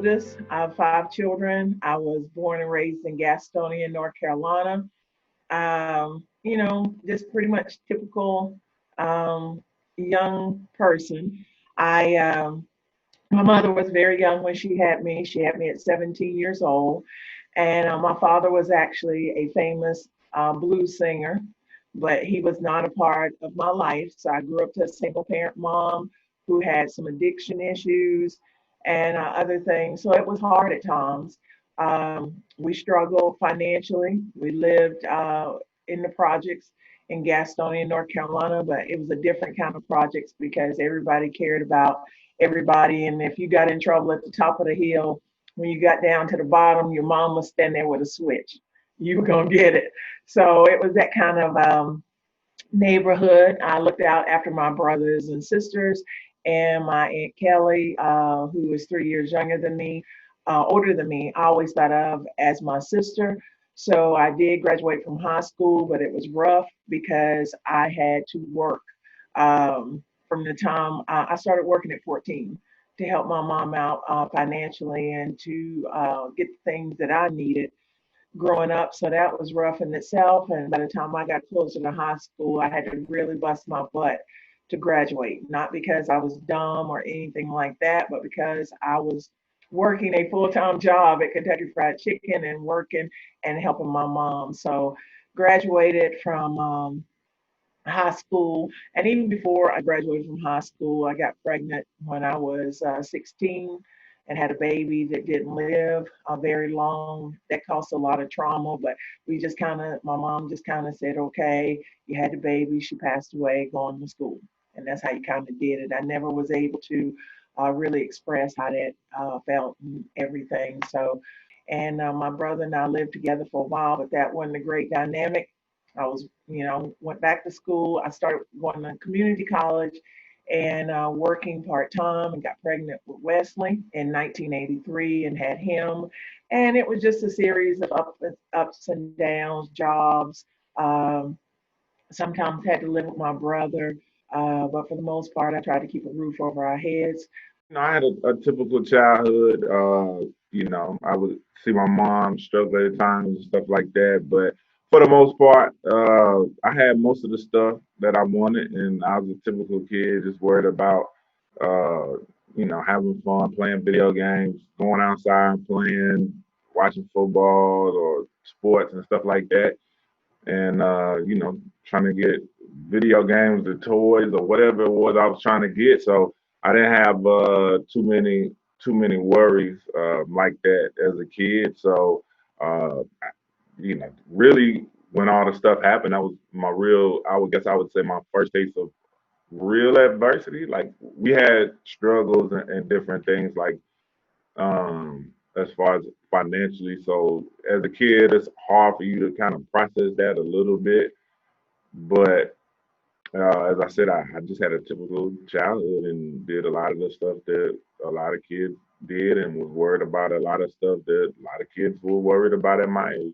oldest of five children. I was born and raised in Gastonia, North Carolina. Just pretty much typical um, young person. I My mother was very young when she had me. She had me at 17 years old, and my father was actually a famous blues singer, but he was not a part of my life. So I grew up to a single parent mom who had some addiction issues and other things. So it was hard at times. We struggled financially. We lived in the projects in Gastonia, North Carolina, but it was a different kind of projects because everybody cared about everybody. And if you got in trouble at the top of the hill, when you got down to the bottom, your mom was standing there with a switch. You were gonna get it. So it was that kind of neighborhood. I looked out after my brothers and sisters, and my Aunt Kelly, who was 3 years younger than me, older than me, I always thought of as my sister. So I did graduate from high school, but it was rough because I had to work from the time I started working at 14 to help my mom out financially and to get the things that I needed growing up. So that was rough in itself. And by the time I got closer to high school, I had to really bust my butt to graduate, not because I was dumb or anything like that, but because I was working a full-time job at Kentucky Fried Chicken and working and helping my mom. So graduated from high school. And even before I graduated from high school, I got pregnant when I was 16 and had a baby that didn't live very long. That caused a lot of trauma, but my mom just kind of said, okay, you had the baby, she passed away, going to school. And that's how you kind of did it. I never was able to really express how that felt and everything. So, and my brother and I lived together for a while, but that wasn't a great dynamic. I was, went back to school. I started going to community college and working part time and got pregnant with Wesley in 1983 and had him. And it was just a series of ups and downs, jobs. Um, Sometimes had to live with my brother, but for the most part, I tried to keep a roof over our heads. I had a typical childhood. I would see my mom struggle at times and stuff like that. But for the most part, I had most of the stuff that I wanted, and I was a typical kid, just worried about, uh, having fun, playing video games, going outside and playing, watching football or sports and stuff like that, and trying to get video games or toys or whatever it was I was trying to get. So I didn't have too many worries like that as a kid. So uh, really, when all the stuff happened, that was my real. I would guess I would say my first taste of real adversity. Like we had struggles and different things like as far as financially. So as a kid, it's hard for you to kind of process that a little bit. But as I said, I just had a typical childhood and did a lot of the stuff that a lot of kids did and was worried about a lot of stuff that a lot of kids were worried about at my age.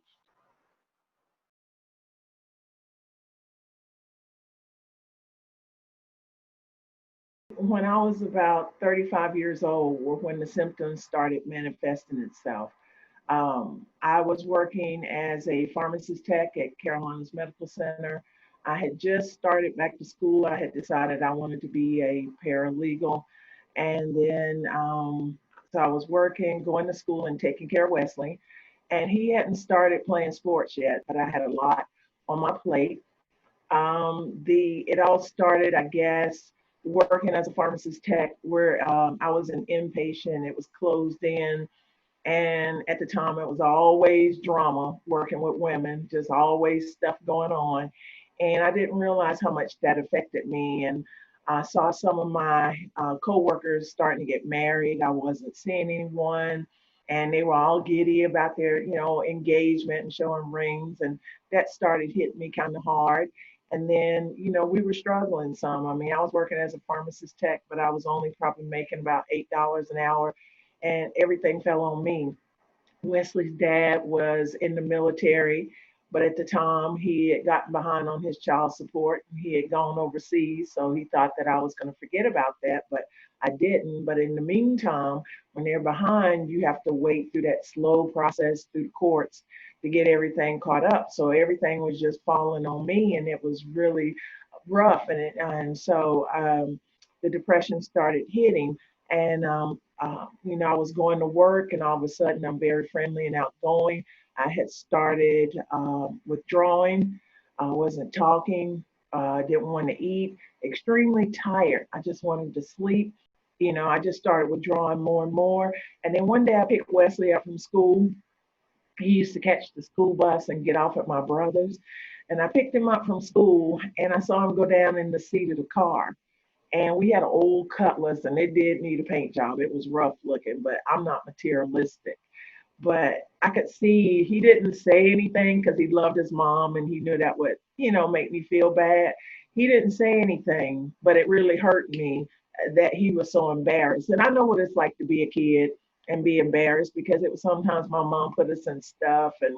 When I was about 35 years old, were when the symptoms started manifesting itself. I was working as a pharmacist tech at Carolina's Medical Center. I had just started back to school. I had decided I wanted to be a paralegal. And then, so I was working, going to school, and taking care of Wesley. And he hadn't started playing sports yet, but I had a lot on my plate. It all started, I guess, working as a pharmacist tech, where I was an inpatient. It was closed in, and at the time, it was always drama working with women, just always stuff going on. And I didn't realize how much that affected me. And I saw some of my coworkers starting to get married. I wasn't seeing anyone, and they were all giddy about their, engagement and showing rings. And that started hitting me kind of hard. And then, we were struggling some. I mean, I was working as a pharmacist tech, but I was only probably making about $8 an hour, and everything fell on me. Wesley's dad was in the military. But at the time, he had gotten behind on his child support. He had gone overseas, so he thought that I was going to forget about that, but I didn't. But in the meantime, when they're behind, you have to wait through that slow process through the courts to get everything caught up. So everything was just falling on me, and it was really rough. And so the depression started hitting, and I was going to work, and all of a sudden, I'm very friendly and outgoing. I had started withdrawing. I wasn't talking. Didn't want to eat. Extremely tired. I just wanted to sleep. I just started withdrawing more and more. And then one day I picked Wesley up from school. He used to catch the school bus and get off at my brother's. And I picked him up from school and I saw him go down in the seat of the car. And we had an old Cutlass and it did need a paint job. It was rough looking, but I'm not materialistic. But I could see he didn't say anything because he loved his mom and he knew that would, make me feel bad. He didn't say anything, but it really hurt me that he was so embarrassed. And I know what it's like to be a kid and be embarrassed because it was sometimes my mom put us in stuff and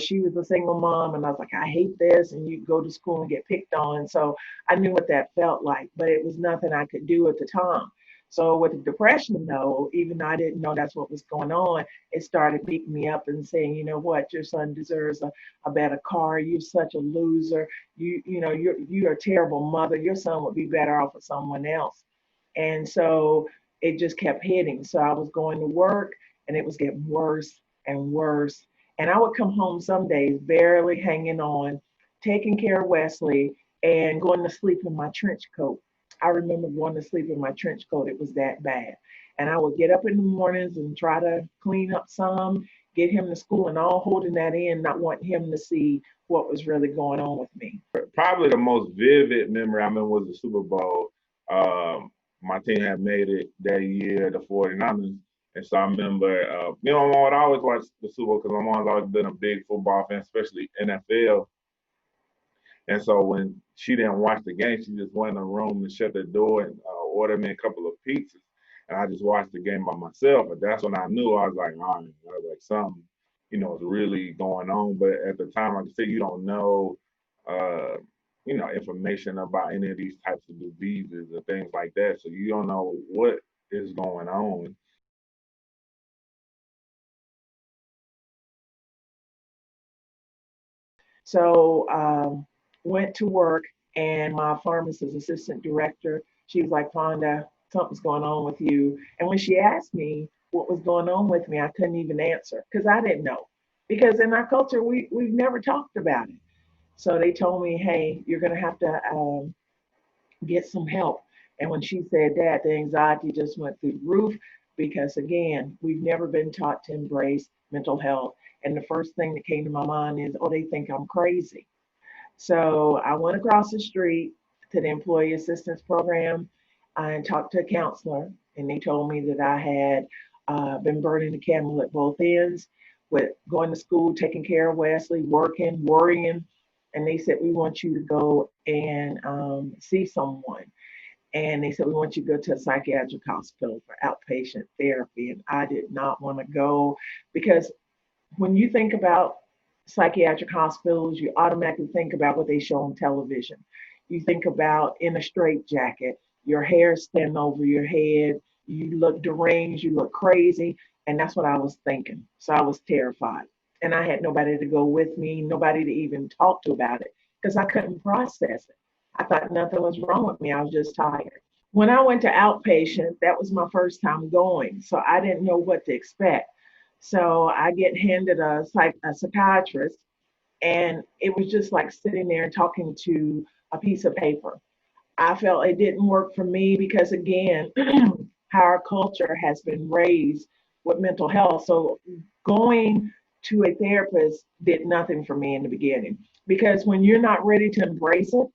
she was a single mom and I was like, I hate this. And you go to school and get picked on. So I knew what that felt like, but it was nothing I could do at the time. So with the depression, though, even though I didn't know that's what was going on, it started beating me up and saying, you know what, your son deserves a better car. You're such a loser. You're a terrible mother. Your son would be better off with someone else. And so it just kept hitting. So I was going to work and it was getting worse and worse. And I would come home some days barely hanging on, taking care of Wesley and going to sleep in my trench coat. I remember going to sleep in my trench coat. It was that bad. And I would get up in the mornings and try to clean up some, get him to school, and all holding that in, not wanting him to see what was really going on with me. Probably the most vivid memory I remember was the Super Bowl. My team had made it that year, the 49ers. And so I remember, my mom would always watch the Super Bowl because my mom's always been a big football fan, especially NFL. And so when she didn't watch the game, she just went in the room and shut the door and ordered me a couple of pizzas. And I just watched the game by myself. But that's when I knew I was like, all right, I was like, something, is really going on. But at the time, like I said, you don't know, uh, information about any of these types of diseases and things like that. So you don't know what is going on. So went to work, and my pharmacist assistant director, she was like, Fonda, something's going on with you. And when she asked me what was going on with me, I couldn't even answer because I didn't know. Because in our culture, we've never talked about it. So they told me, hey, you're going to have to get some help. And when she said that, the anxiety just went through the roof because, again, we've never been taught to embrace mental health. And the first thing that came to my mind is, oh, they think I'm crazy. So I went across the street to the employee assistance program and talked to a counselor, and they told me that I had been burning the candle at both ends with going to school, taking care of Wesley, working, worrying. And they said, we want you to go and see someone. And they said, we want you to go to a psychiatric hospital for outpatient therapy. And I did not want to go because when you think about psychiatric hospitals, you automatically think about what they show on television. You think about in a straitjacket, your hair standing over your head, you look deranged, you look crazy. And that's what I was thinking. So I was terrified. And I had nobody to go with me, nobody to even talk to about it because I couldn't process it. I thought nothing was wrong with me. I was just tired. When I went to outpatient, that was my first time going. So I didn't know what to expect. So I get handed a psychiatrist, and it was just like sitting there and talking to a piece of paper. I felt it didn't work for me because, again, how our culture has been raised with mental health. So going to a therapist did nothing for me in the beginning because when you're not ready to embrace it,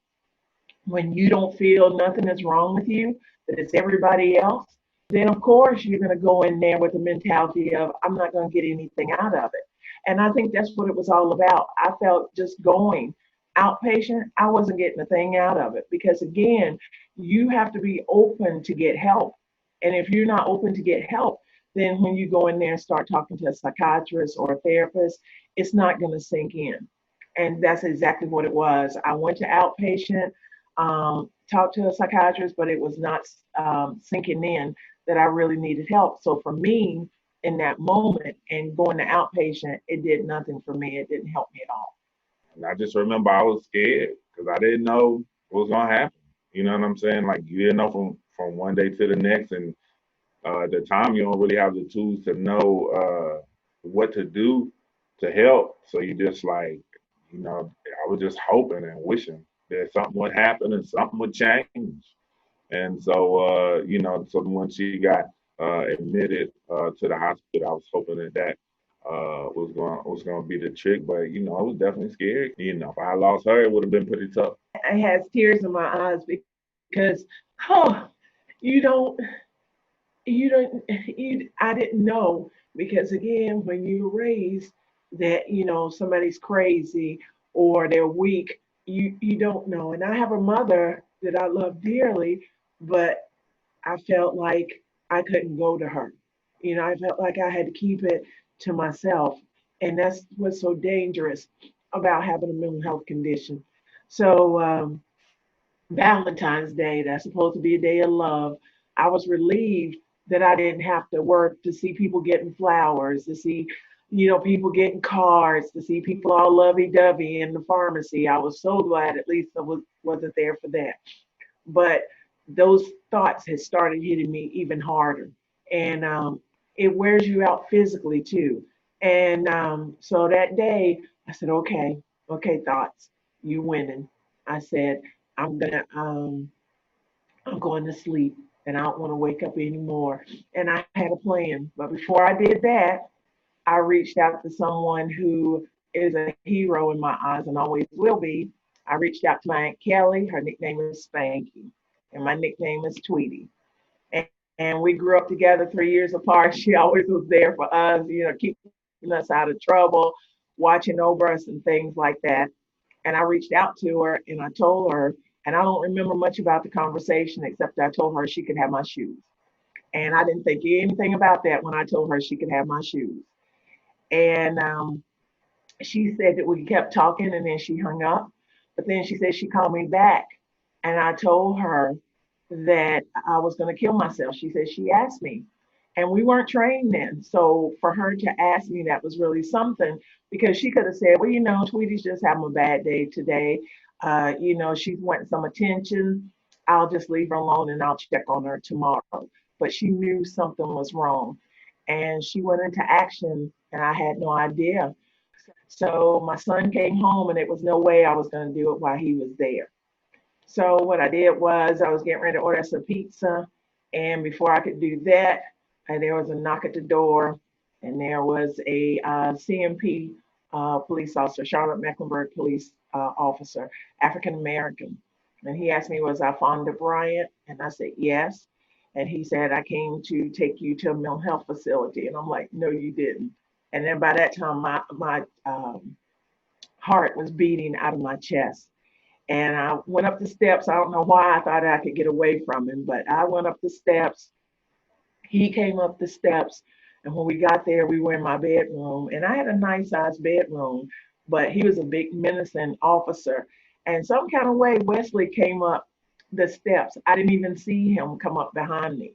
when you don't feel nothing is wrong with you, that it's everybody else, then of course you're going to go in there with the mentality of, I'm not going to get anything out of it. And I think that's what it was all about. I felt just going outpatient, I wasn't getting a thing out of it because, again, you have to be open to get help. And if you're not open to get help, then when you go in there and start talking to a psychiatrist or a therapist, it's not going to sink in. And that's exactly what it was. I went to outpatient, talked to a psychiatrist, but it was not sinking in that I really needed help. So for me, in that moment and going to outpatient, it did nothing for me. It didn't help me at all. And I just remember I was scared because I didn't know what was gonna happen. You know what I'm saying? Like you didn't know from one day to the next, and at the time you don't really have the tools to know what to do to help. So you just like, I was just hoping and wishing that something would happen and something would change. And so, so when she got admitted to the hospital, I was hoping that was going to be the trick. But it was definitely scary. If I lost her, it would have been pretty tough. I had tears in my eyes because, oh, you don't, I didn't know because again, when you're raised that, somebody's crazy or they're weak, you don't know. And I have a mother that I love dearly, but I felt like I couldn't go to her. I felt like I had to keep it to myself. And that's what's so dangerous about having a mental health condition. So, Valentine's Day, that's supposed to be a day of love, I was relieved that I didn't have to work to see people getting flowers, to see, people getting cards, to see people all lovey-dovey in the pharmacy. I was so glad at least wasn't there for that. But those thoughts had started hitting me even harder. And it wears you out physically too. And so that day, I said, okay, thoughts, you winning. I said, I'm gonna I'm going to sleep and I don't want to wake up anymore. And I had a plan. But before I did that, I reached out to someone who is a hero in my eyes and always will be. I reached out to my Aunt Kelly. Her nickname is Spanky, and my nickname is Tweety. And we grew up together 3 years apart. She always was there for us, keeping us out of trouble, watching over us, and things like that. And I reached out to her and I told her, and I don't remember much about the conversation except I told her she could have my shoes. And I didn't think anything about that when I told her she could have my shoes. And she said that we kept talking and then she hung up. But then she said she called me back and I told her that I was going to kill myself. She said she asked me. And we weren't trained then. So for her to ask me that was really something because she could have said, well, Tweety's just having a bad day today. She's wanting some attention. I'll just leave her alone and I'll check on her tomorrow. But she knew something was wrong. And she went into action and I had no idea. So my son came home and it was no way I was going to do it while he was there. So what I did was I was getting ready to order some pizza, and before I could do that, there was a knock at the door, and there was a CMP police officer, Charlotte Mecklenburg police officer, African American, and he asked me, "Was I Fonda Bryant?" And I said, "Yes." And he said, "I came to take you to a mental health facility," and I'm like, "No, you didn't." And then by that time, my heart was beating out of my chest. And I went up the steps. I don't know why I thought I could get away from him, but I went up the steps. He came up the steps. And when we got there, we were in my bedroom. And I had a nice sized bedroom, but he was a big menacing officer. And some kind of way, Wesley came up the steps. I didn't even see him come up behind me.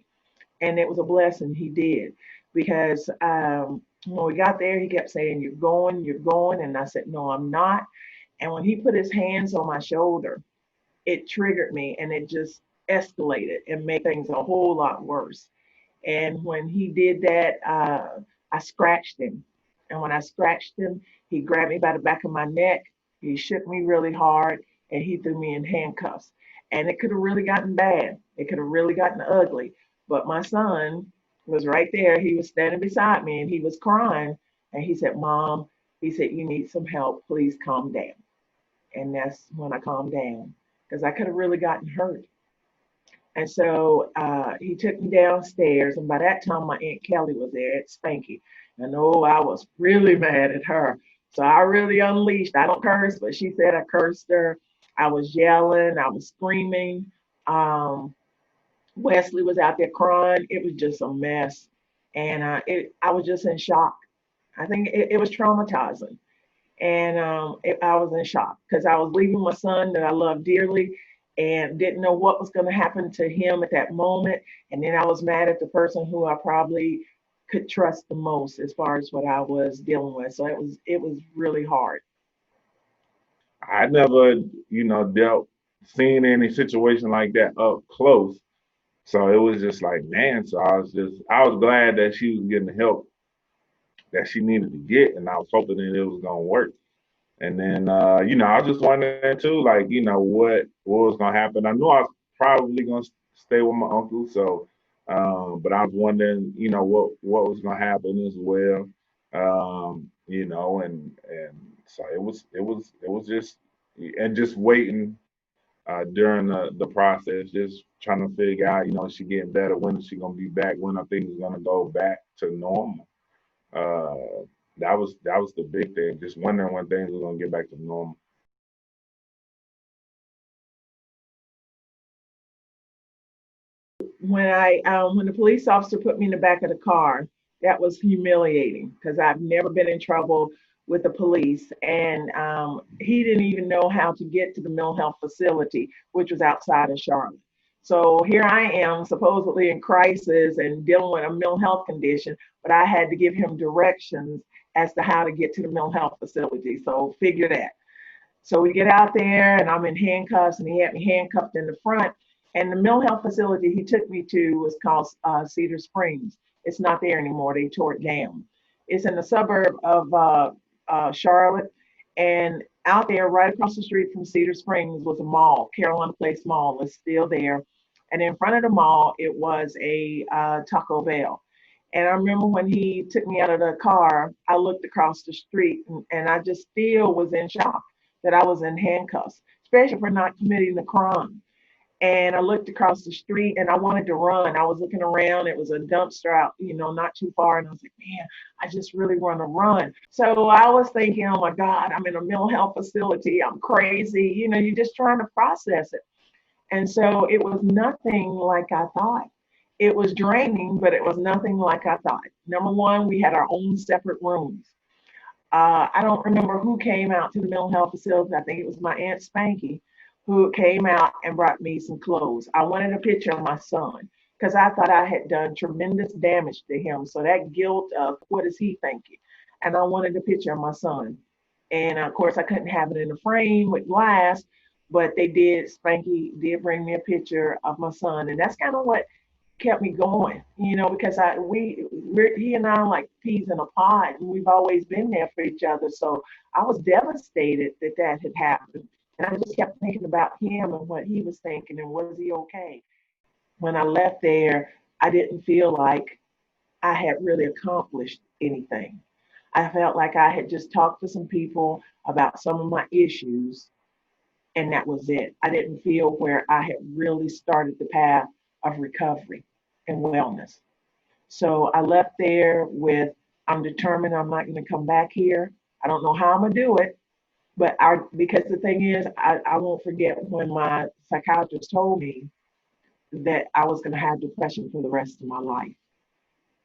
And it was a blessing he did because when we got there, he kept saying, "You're going, you're going." And I said, "No, I'm not." And when he put his hands on my shoulder, it triggered me and it just escalated and made things a whole lot worse. And when he did that, I scratched him. And when I scratched him, he grabbed me by the back of my neck. He shook me really hard and he threw me in handcuffs. And it could have really gotten bad. It could have really gotten ugly. But my son was right there. He was standing beside me and he was crying. And he said, "Mom," he said, "you need some help. Please calm down." And that's when I calmed down because I could have really gotten hurt. And so he took me downstairs, and by that time, my Aunt Kelly was there at Spanky. And oh, I was really mad at her. So I really unleashed. I don't curse, but she said I cursed her. I was yelling, I was screaming. Um, Wesley was out there crying. It was just a mess. And I was just in shock. I think it was traumatizing. And I was in shock because I was leaving my son that I love dearly and didn't know what was going to happen to him at that moment. And then I was mad at the person who I probably could trust the most as far as what I was dealing with. So it was really hard. I never, dealt seen any situation like that up close. So it was just like, man. So I was glad that she was getting the help that she needed to get, and I was hoping that it was gonna work. And then, I was just wondering too, like, what was gonna happen. I knew I was probably gonna stay with my uncle, so, but I was wondering, what was gonna happen as well. And so it was just and just waiting during the process, just trying to figure out, is she getting better? When is she gonna be back? When are things gonna go back to normal? Uh, that was the big thing. Just wondering when things were gonna get back to normal. When the police officer put me in the back of the car, that was humiliating because I've never been in trouble with the police, and he didn't even know how to get to the mental health facility, which was outside of Charlotte. So here I am, supposedly in crisis and dealing with a mental health condition, but I had to give him directions as to how to get to the mental health facility. So figure that. So we get out there, and I'm in handcuffs, and he had me handcuffed in the front. And the mental health facility he took me to was called Cedar Springs. It's not there anymore. They tore it down. It's in the suburb of Charlotte. And out there, right across the street from Cedar Springs, was a mall. Carolina Place Mall is still there. And in front of the mall, it was a Taco Bell. And I remember when he took me out of the car, I looked across the street, and I just still was in shock that I was in handcuffs, especially for not committing the crime. And I looked across the street and I wanted to run. I was looking around. It was a dumpster out, not too far. And I was like, man, I just really want to run. So I was thinking, oh my God, I'm in a mental health facility. I'm crazy. You're just trying to process it. And so it was nothing like I thought. It was draining, but it was nothing like I thought. Number one, we had our own separate rooms. I don't remember who came out to the mental health facility. I think it was my Aunt Spanky who came out and brought me some clothes. I wanted a picture of my son because I thought I had done tremendous damage to him. So that guilt of what is he thinking? And I wanted a picture of my son. And of course, I couldn't have it in a frame with glass, but Spanky did bring me a picture of my son. And that's kind of what kept me going, because he and I are like peas in a pod, and we've always been there for each other. So I was devastated that that had happened, and I just kept thinking about him and what he was thinking and was he okay. When I left there, I didn't feel like I had really accomplished anything. I felt like I had just talked to some people about some of my issues, and that was it. I didn't feel where I had really started the path of recovery and wellness. So I left there with, I'm determined I'm not going to come back here. I don't know how I'm going to do it, but because the thing is, I won't forget when my psychiatrist told me that I was going to have depression for the rest of my life.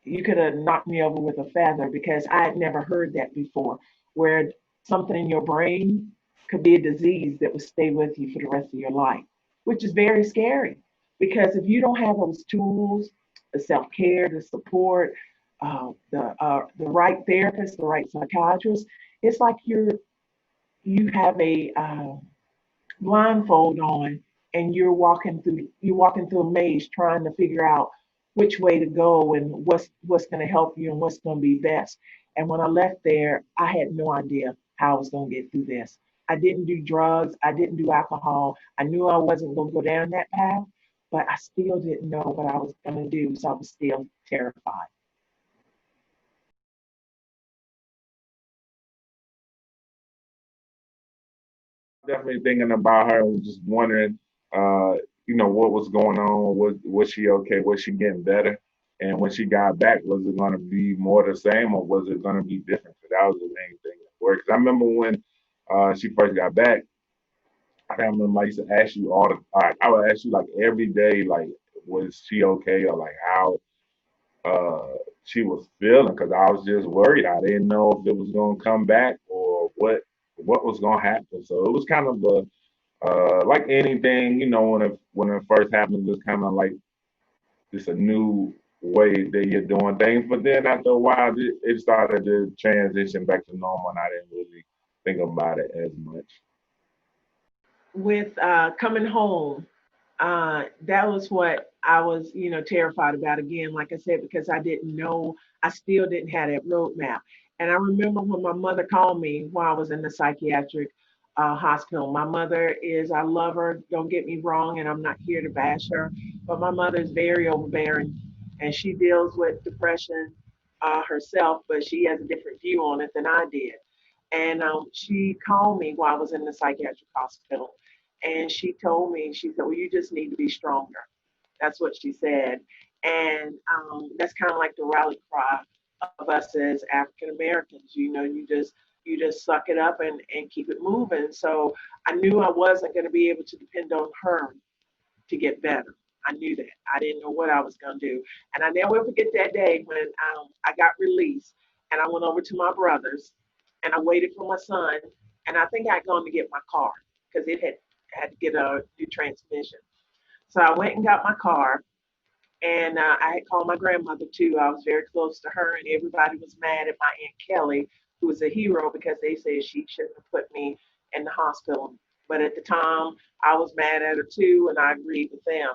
You could have knocked me over with a feather because I had never heard that before, where something in your brain could be a disease that would stay with you for the rest of your life, which is very scary because if you don't have those tools, the self care, the support, the right therapist, the right psychiatrist, it's like you have a blindfold on and you're walking through a maze trying to figure out which way to go and what's going to help you and what's going to be best. And when I left there, I had no idea how I was going to get through this. I didn't do drugs, I didn't do alcohol. I knew I wasn't going to go down that path, but I still didn't know what I was going to do, so I was still terrified. Definitely thinking about her and just wondering, uh, what was going on. Was she okay? Was she getting better? And when she got back, was it going to be more the same or was it going to be different? 'Cause that was the main thing. Because I remember when she first got back, I remember I used to ask you I would ask you like every day, like, was she okay or like how she was feeling? Because I was just worried. I didn't know if it was going to come back or what was gonna happen. So it was kind of a like anything, when it first happened, it's kind of like it's a new way that you're doing things. But then after a while, it started to transition back to normal, and I didn't really think about it as much. With coming home, that was what I was, terrified about again, like I said, because I didn't know, I still didn't have that roadmap. And I remember when my mother called me while I was in the psychiatric hospital. My mother is, I love her, don't get me wrong, and I'm not here to bash her, but my mother is very overbearing and she deals with depression herself, but she has a different view on it than I did. And she called me while I was in the psychiatric hospital. And she told me, she said, well, you just need to be stronger. That's what she said. And that's kind of like the rally cry of us as African Americans. You just suck it up and keep it moving. So I knew I wasn't going to be able to depend on her to get better. I knew that. I didn't know what I was going to do. And I never will forget that day when I got released and I went over to my brother's and I waited for my son. And I think I'd gone to get my car because it had to get a new transmission. So I went and got my car and I had called my grandmother too. I was very close to her and everybody was mad at my Aunt Kelly, who was a hero because they said she shouldn't have put me in the hospital. But at the time, I was mad at her too and I agreed with them.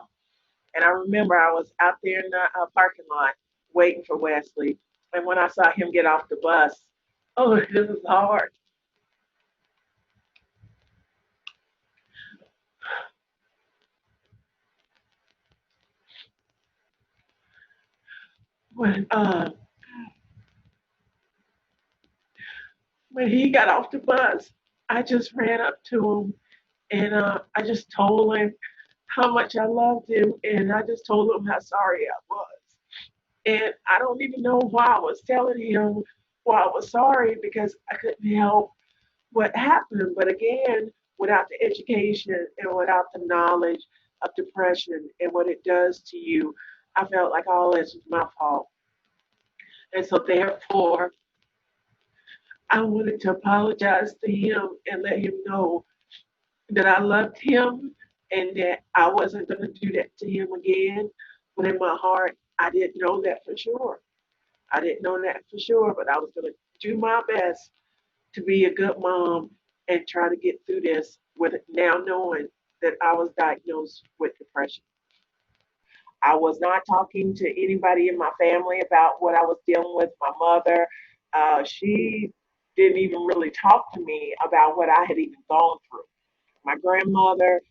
And I remember I was out there in the parking lot waiting for Wesley. And when I saw him get off the bus, oh, this was hard. When when he got off the bus, I just ran up to him and I just told him how much I loved him, and I just told him how sorry I was. And I don't even know why I was telling him why I was sorry because I couldn't help what happened. But again, without the education and without the knowledge of depression and what it does to you, I felt like all this was my fault. And so therefore, I wanted to apologize to him and let him know that I loved him and that I wasn't going to do that to him again. But in my heart, I didn't know that for sure. I didn't know that for sure, but I was going to do my best to be a good mom and try to get through this with now knowing that I was diagnosed with depression. I was not talking to anybody in my family about what I was dealing with. My mother, she didn't even really talk to me about what I had even gone through. My grandmother,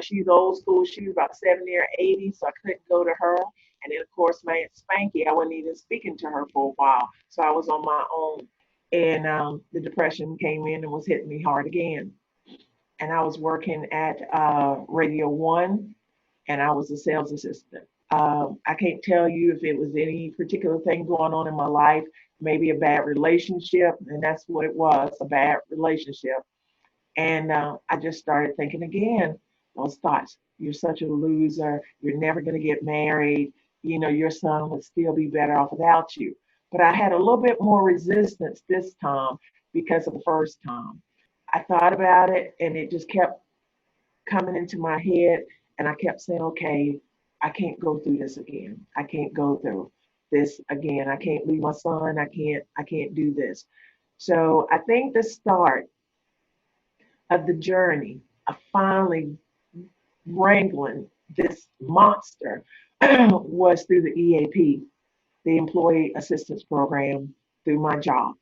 she's old school. She was about 70 or 80, so I couldn't go to her. And then, of course, my Aunt Spanky, I wasn't even speaking to her for a while. So I was on my own. And the depression came in and was hitting me hard again. And I was working at Radio One, and I was a sales assistant. I can't tell you if it was any particular thing going on in my life, maybe a bad relationship, and that's what it was, a bad relationship. And I just started thinking again, those thoughts. You're such a loser. You're never going to get married. Your son would still be better off without you. But I had a little bit more resistance this time because of the first time. I thought about it and it just kept coming into my head. And I kept saying, okay, I can't go through this again. I can't go through this again. I can't leave my son. I can't do this. So I think the start of the journey of finally wrangling this monster was through the EAP, the Employee Assistance Program, through my job.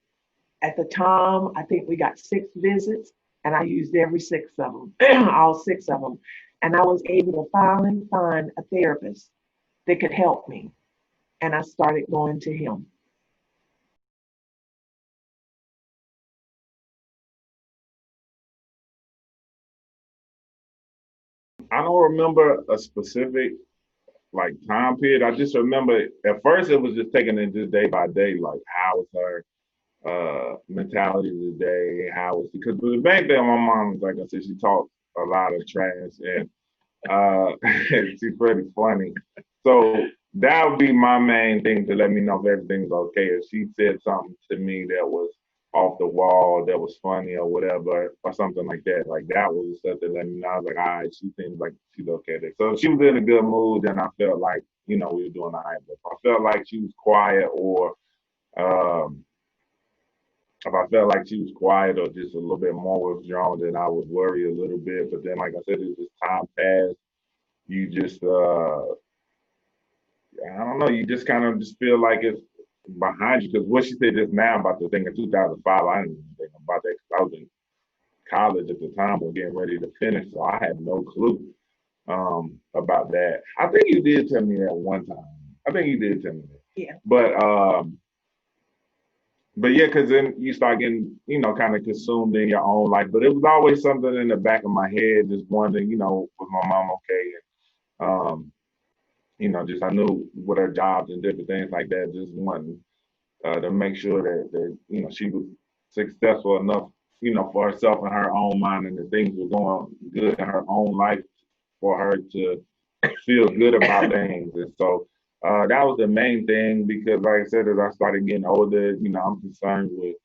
At the time, I think we got 6 visits, and I used every 6 of them, all 6 of them. And I was able to finally find a therapist that could help me. And I started going to him. I don't remember a specific like time period. I just remember at first it was just taking it just day by day, like how was her mentality today, how was because the main thing my mom, like I said, she talked a lot of trash and she's pretty funny. So that would be my main thing to let me know if everything's okay. If she said something to me that was off the wall that was funny or whatever, or something like that. Like that was the stuff that let me know. I was like, all right, she seems like she's okay there. So if she was in a good mood, then I felt like, we were doing all right. But if I felt like she was quiet or um if I felt like she was quiet or just a little bit more withdrawn, then I would worry a little bit. But then, like I said, as this time passed, you just, I don't know, you just kind of just feel like it's behind you. Because what she said just now about the thing in 2005, I didn't even think about that because I was in college at the time or getting ready to finish. So I had no clue about that. I think you did tell me that one time. I think you did tell me that. Yeah. But yeah, because then you start getting, kind of consumed in your own life. But it was always something in the back of my head, just wondering, was my mom okay? And, just I knew with her jobs and different things like that, just wanting to make sure that she was successful enough, for herself and her own mind, and that things were going good in her own life for her to feel good about things. And so that was the main thing because, like I said, as I started getting older, I'm concerned with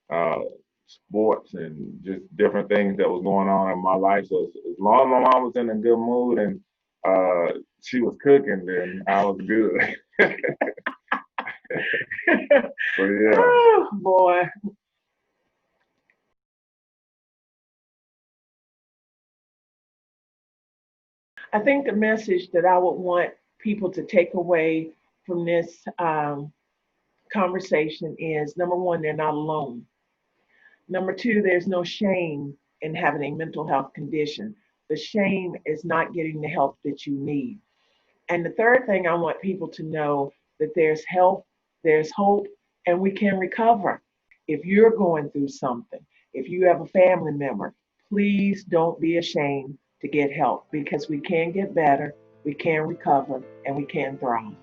uh, sports and just different things that was going on in my life. So as long as my mom was in a good mood and she was cooking, then I was good. But yeah. Oh boy. I think the message that I would want people to take away from this conversation is number one, they're not alone. Number two, there's no shame in having a mental health condition. The shame is not getting the help that you need. And the third thing I want people to know that there's help, there's hope, and we can recover. If you're going through something, if you have a family member, please don't be ashamed to get help because we can get better, we can recover, and we can thrive.